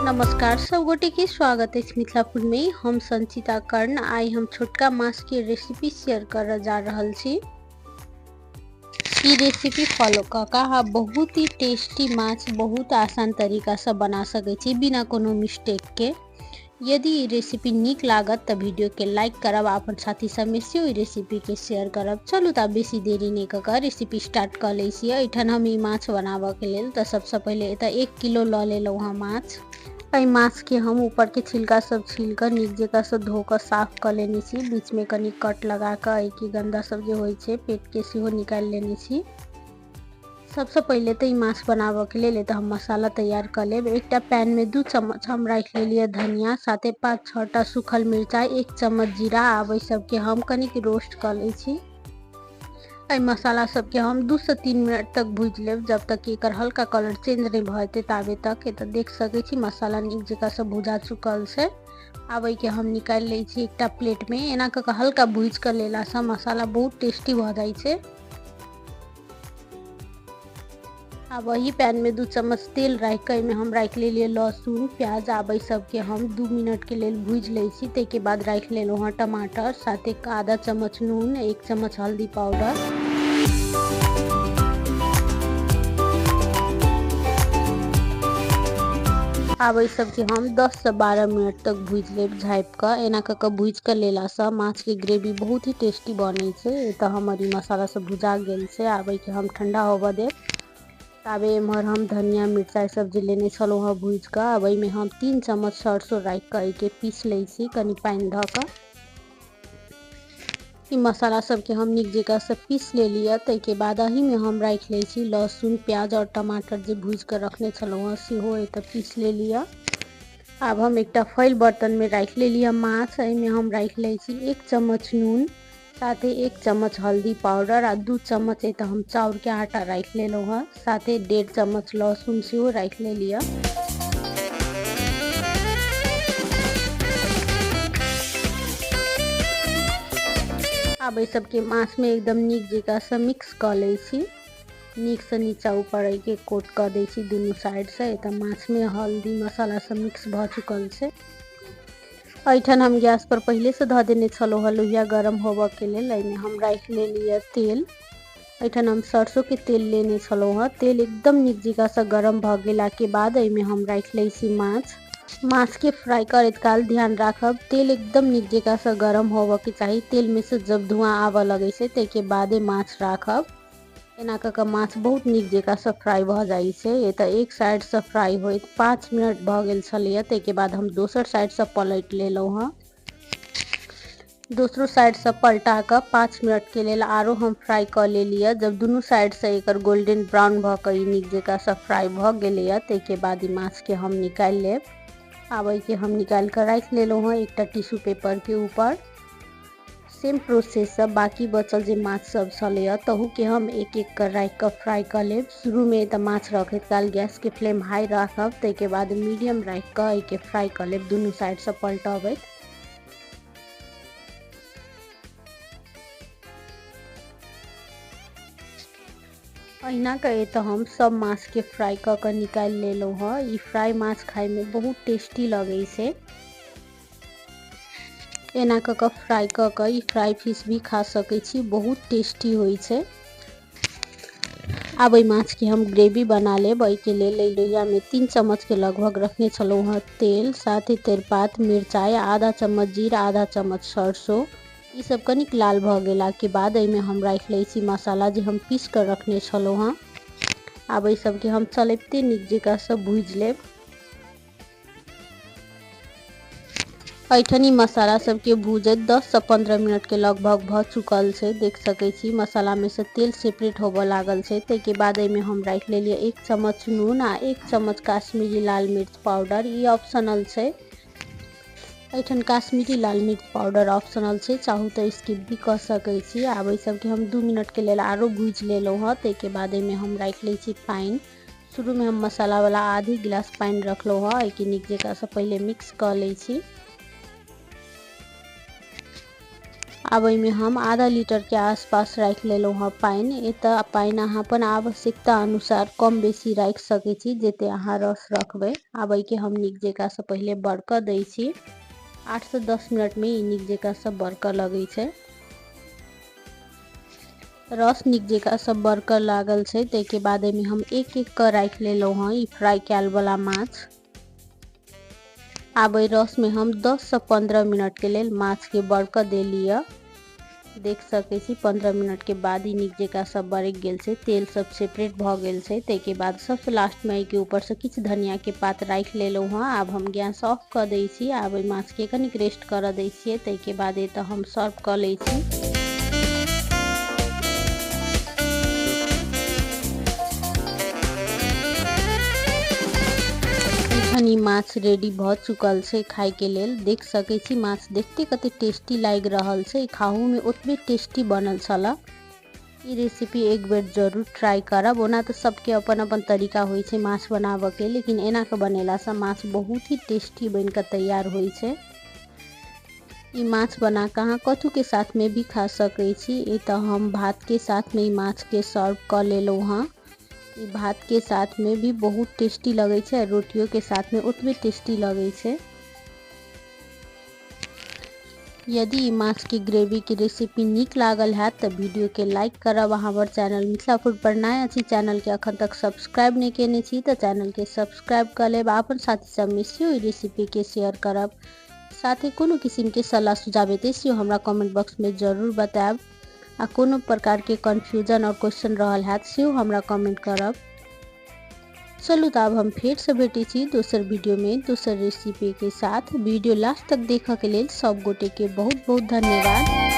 नमस्कार सब गोटे के स्वागत है मिथिलापुर में। हम संचिता कर्ण आई हम छोटका माछ के रेसिपी शेयर कर जा रहल छी। ई रेसिपी फॉलो कऽ आप बहुत ही टेस्टी माछ बहुत आसान तरीका से बना सकै छी बिना कोनो मिस्टेक के। यदि ई रेसिपी नीक लागत तो वीडियो के लाइक करब, अपन साथी सब में से ई रेसिपी के शेयर करब। चलू तऽ बेसी देरी नहीं कऽ रेसिपी स्टार्ट कर लै छी। एठन हम ई माछ बनाबऽ के लेल तऽ सबसे पहले एतऽ 1 किलो लऽ लेलहुँ हँ माछ। एहि माछ के हम ऊपर के छिलका सब छील कर नीक जगह से धो कर साफ कर लेने छी। बीच में कनी कट लगा कर की गंदा सब जे होय छै पेट के सेहो निकाल लेने छी। सबसे पहले तो ई माछ बनाबऽ के लेल एतऽ हम मसाला तैयार कर लेब। एकटा पैन में 2 चम्मच हम राख लेलिए धनिया, साथे 5-6 टा सूखल मिर्चाई, 1 चम्मच जीरा। आब ई सब के हम कनिक रोस्ट कर ले छी। एहि मसाला सब के हम 2 से 3 मिनट तक भूज लेब, जब तक कि एकर हल्का कलर चेंज नहीं भते ताबे तक। एतऽ देख सकै छी मसाला नीक जगह से भुजा चुकल छै। आब के हम निकाल ले छी एकटा प्लेट में। एना कऽ हल्का भूज कर लेला से मसाला बहुत टेस्टी भ जाय छै। अब वही पैन में 2 चम्मच तेल राख के में हम राख लेलिए लहसुन प्याज। आब सब के हम 2 मिनट के लेल भूज ले छी। ते के बाद राख लेलहुँ हँ टमाटर, साथे आधा चम्मच नून, 1 चम्मच हल्दी पाउडर। आब सब के हम 10 से 12 मिनट तक भूज लेब झाँप कर। एना कऽ भूज कर लेला से माछ के ग्रेवी बहुत ही टेस्टी बने छै। एतऽ हमर ई मसाला सब भुजा गेल छै। आब के हम ठंडा होबऽ देब। ताबे एम्हर हम धनिया मिर्चाई सब जे लेने छलहुँ हँ भूज कर, अब में हम 3 चम्मच सरसों राख कर के पीस ले छी कनी पानी धऽ कऽ। ई मसाला सब के हम नीक जगह से पीस ले लिया। के बाद अही में हम राख ले छी लहसुन प्याज और टमाटर जे भूज कर रखने छलहुँ हँ सेहो एतऽ पीस ले लिया। अब हम एकटा फॉइल बर्तन में राख ले लिया माछ। में हम राख ले छी 1 चम्मच नून, साथे 1 चम्मच हल्दी पाउडर आ 2 चम्मच एतऽ हम चाउर के आटा राख लेलहुँ हँ, साथे 1.5 चम्मच लहसुन सेहो राख ले लिया। अब सब के माछ में एकदम नीक जगह से मिक्स कर ले छी। नीक से नीचा ऊपर के कोट कर दे छी दोनों साइड से। एतऽ माछ में हल्दी मसाला सब मिक्स भ चुकल छै। एठन हम गैस पर पहले से धऽ देने छलहुँ हँ लोहिया गरम होबऽ के लेल। में हम राख ले लिया तेल। एठन हम सरसों के तेल लेने छलहुँ हँ। तेल एकदम नीक जगह से गरम भ गेला के बाद में हम राख ले छी माछ। माछ के फ्राई करैत काल ध्यान राखब तेल एकदम नीक जगह से गरम होबऽ के चाही। तेल में से जब धुआं आबऽ लगे छै ते के बादे माछ राखब। एना कऽ माछ बहुत नीक जगह से फ्राई भ जाय छै। एतऽ एक साइड से फ्राई होइत 5 मिनट भ गेल छलिए। ते के बाद हम दोसर साइड से पलट लेलहुँ हँ। दूसरो साइड से पलटा कर 5 मिनट के लेल आरो हम फ्राई कर लेलिए। जब दोनों साइड से एकर गोल्डन ब्राउन भ कर नीक जगह से फ्राई भ गेलै ते के बाद ई माछ के हम निकाल लेब। आब के हम निकाल कर राख लेलहुँ हँ एकटा टिश्यू पेपर के ऊपर। सेम प्रोसेस से बाकी बचल जे माछ सब छलै तहू के हम एक एक कर राख कर फ्राई कर लेब। शुरू में तऽ माछ रखैत काल गैस के फ्लेम हाई राखब, ते के बाद मीडियम राख कर के फ्राई कर लेब दोनों साइड से पलटबैत। अहिना के तो हम सब माछ के फ्राई कर कर निकाल लेलहुँ हँ। ई फ्राई माछ खाए में बहुत टेस्टी लगे छै। एना कऽ फ्राई कर कर ई फ्राई फिश भी खा सकै छी, बहुत टेस्टी होय छै। अब माछ के हम ग्रेवी बना लेब। के लेल लोहिया में 3 चम्मच के लगभग रखने छलहुँ हँ तेल, साथ ही तेजपात, मिर्चाई, आधा चम्मच जीरा, आधा चम्मच सरसों। ई सब कनिक लाल भ गेला के बाद में हम राख ले छी मसाला जे हम पीस कर रखने छलहुँ हँ। अब सब के हम चलते नीक जगह से भूज लेब। ऐठनी मसाला सब के भूजत 10 से 15 मिनट के लगभग भ चुकल छै। देख सकै छी मसाला में से तेल सेपरेट होबऽ लागल छै। ते के बाद में हम राख लेलिए 1 चम्मच नून आ 1 चम्मच काश्मीरी लाल मिर्च पाउडर। ई ऑप्शनल छै। ऐठन काश्मीरी लाल मिर्च पाउडर ऑप्शनल छै, चाहू तो स्किप भी कर सकै छी। आब सब के हम 2 मिनट के लेल आरो भूज लेलहुँ हँ। ते के बाद में हम राख ले छी पानी। शुरू में हम मसाला वाला आधी गिलास पानी रखलहुँ हँ। एक नीक जगह से पहले मिक्स कर ले छी। अब में हम आधा लीटर के आसपास रख लेलहुँ हाँ पानी। एतऽ पानी अहाँ अपन आवश्यकता अनुसार कम बेसी रख सकै छी जते अहाँ रस रखबै। अब के हम नीक जेका से पहले बरकऽ दै छी। 8 से 10 मिनट में ई नीक जेका से बरकऽ लगै छै। रस नीक जेका से बरकऽ लागल छै ताहिके बाद में हम एक एक कऽ रख लेलहुँ हाँ ई फ्राई कैल वाला माछ। आब रस में हम 10 से 15 मिनट के लिए माछ के बरकऽ देलिए। देख सकै छी 15 मिनट के बाद ही नीक जेका सब बरक गेल छै, तेल सब सेपरेट भ गेल छै। ताहिके बाद सबसे लास्ट में के ऊपर से किछ धनिया के पात रख लेलहुँ हाँ। आब हम गैस ऑफ कर दै छी। आब माछ के कनिक रेस्ट कर दै छियै। ताहिके बाद एतऽ हम सर्व कर लै छी। ई माछ रेडी भ चुकल छै खाय के लेल। देख सकै छी माछ देखते कते टेस्टी लाग रहल छै, खाहू में ओतबे टेस्टी बनल छला। ई रेसिपी एक बेर जरूर ट्राई करब। ओना तो सबके अपन अपन तरीका होय छै माछ बनाबे के, लेकिन एना के बनेला से माछ बहुत ही टेस्टी बन के तैयार होय छै। ई माछ बना के अहाँ कथु के साथ में भी खा सकै छी। एतऽ हम भात के साथ में ई माछ के सर्व कर लेलहुँ हाँ। ई भात के साथ में भी बहुत टेस्टी लगे छै, रोटियों के साथ में उतबे टेस्टी लगे छै। यदि ई माछ के ग्रेवी की रेसिपी नीक लागल है तो वीडियो के लाइक करब। हमर चैनल मिथिला फूड पर नया छी, चैनल के अखन तक सब्सक्राइब नहीं केने छी तो चैनल के सब्सक्राइब कर लेब। अपन साथी सब में सेहो ई रेसिपी के शेयर करब। साथ ही कोनो किस्म के सलाह सुझाव हेतै सेहो हमरा कमेंट बॉक्स में जरूर बताएब। आ कोनो प्रकार के कन्फ्यूजन और क्वेश्चन रहल है सेहो हमरा कमेंट करब। चलू तो अब हम फिर से भेटी छी दोसर वीडियो में दोसर रेसिपी के साथ। वीडियो लास्ट तक देखा के लिए सब गोटे के बहुत बहुत धन्यवाद।